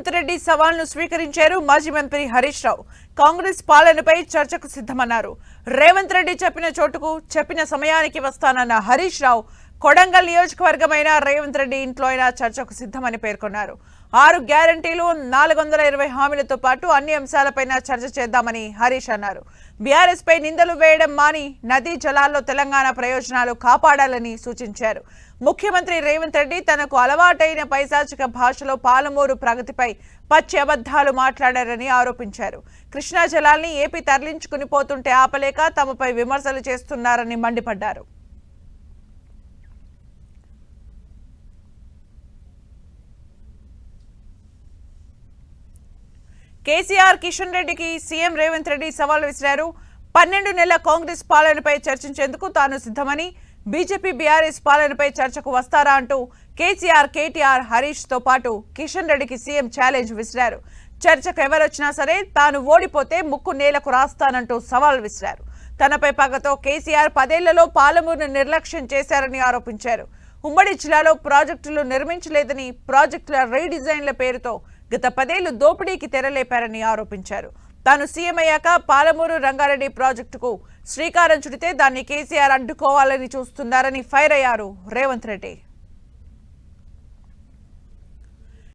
రేవంత్ రెడ్డి సవాల్ను స్వీకరించారు మాజీ మంత్రి హరీష్ రావు. కాంగ్రెస్ పాలనపై చర్చకు సిద్ధమన్నారు. రేవంత్ రెడ్డి చెప్పిన చోటుకు చెప్పిన సమయానికి వస్తానన్న హరీష్ రావు కొడంగల్ నియోజకవర్గమైన రేవంత్ రెడ్డి ఇంట్లో అయినా చర్చకు సిద్ధమని పేర్కొన్నారు. 6 గ్యారంటీలు 420 హామీలతో పాటు అన్ని అంశాలపైన చర్చ చేద్దామని హరీష్ అన్నారు. బీఆర్ఎస్ పై నిందలు వేయడం మాని నదీ జలాల్లో తెలంగాణ ప్రయోజనాలు కాపాడాలని సూచించారు. ముఖ్యమంత్రి రేవంత్ రెడ్డి తనకు అలవాటైన పైశాచిక భాషలో పాలమూరు ప్రగతిపై పచ్చి అబద్ధాలు మాట్లాడారని ఆరోపించారు. కృష్ణా జలాల్ని ఏపీ తరలించుకుని పోతుంటే ఆపలేక తమపై విమర్శలు చేస్తున్నారని మండిపడ్డారు. కేసీఆర్ కిషన్ రెడ్డికి సీఎం రేవంత్ రెడ్డి సవాల్ విసిరారు. 12 నెలల కాంగ్రెస్ పాలనపై చర్చించేందుకు తాను సిద్ధమని, బీజేపీ బీఆర్ఎస్ పాలనపై చర్చకు వస్తారా అంటూ కేసీఆర్, కేటీఆర్, హరీష్ తో పాటు కిషన్ రెడ్డికి సీఎం ఛాలెంజ్ విసిరారు. చర్చకు ఎవరొచ్చినా సరే తాను ఓడిపోతే ముక్కు నేలకు రాస్తానంటూ సవాల్ విసిరారు. తనపై పగతో కేసీఆర్ 10 ఏళ్లలో పాలమూరును నిర్లక్ష్యం చేశారని ఆరోపించారు. ఉమ్మడి జిల్లాలో ప్రాజెక్టులు నిర్మించలేదని, ప్రాజెక్టుల రీడిజైన్ల పేరుతో గత 10 ఏళ్లు దోపిడీకి తెరలేపారని ఆరోపించారు. తాను సీఎం అయ్యాక పాలమూరు రంగారెడ్డి ప్రాజెక్టుకు శ్రీకారం చుడితే దాన్ని కేసీఆర్ అడ్డుకోవాలని చూస్తున్నారని ఫైర్ అయ్యారు రేవంత్ రెడ్డి.